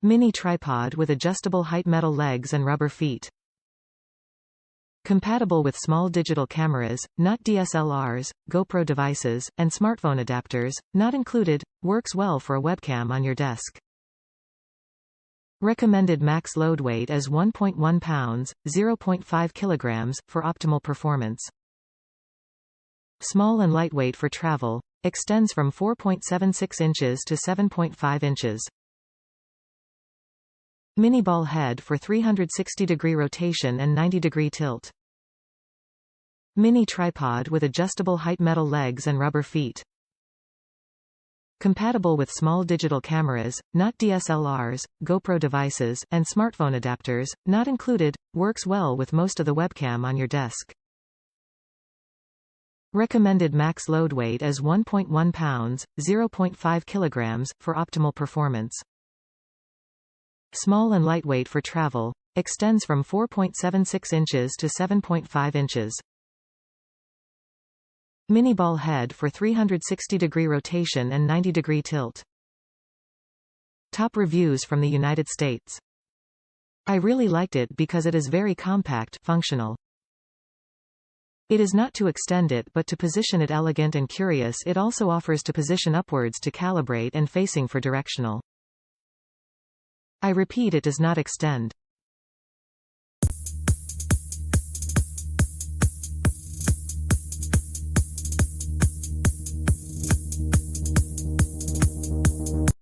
Mini tripod with adjustable height, metal legs and rubber feet. Compatible with small digital cameras, not DSLRs, GoPro devices, and smartphone adapters, not included, works well for a webcam on your desk. Recommended max load weight is 1.1 pounds, 0.5 kilograms, for optimal performance. Small and lightweight for travel, extends from 4.76 inches to 7.5 inches. Mini ball head for 360-degree rotation and 90-degree tilt. Mini tripod with adjustable height, metal legs and rubber feet. Compatible with small digital cameras, not DSLRs, GoPro devices, and smartphone adapters, not included, works well with most of the webcam on your desk. Recommended max load weight is 1.1 pounds, 0.5 kilograms, for optimal performance. Small and lightweight for travel, extends from 4.76 inches to 7.5 inches. Mini ball head for 360-degree rotation and 90-degree tilt. Top reviews from the United States. I really liked it because it is very compact, functional. It is not to extend it but to position it elegant and curious. It also offers to position upwards to calibrate and facing for directional. I repeat, it does not extend.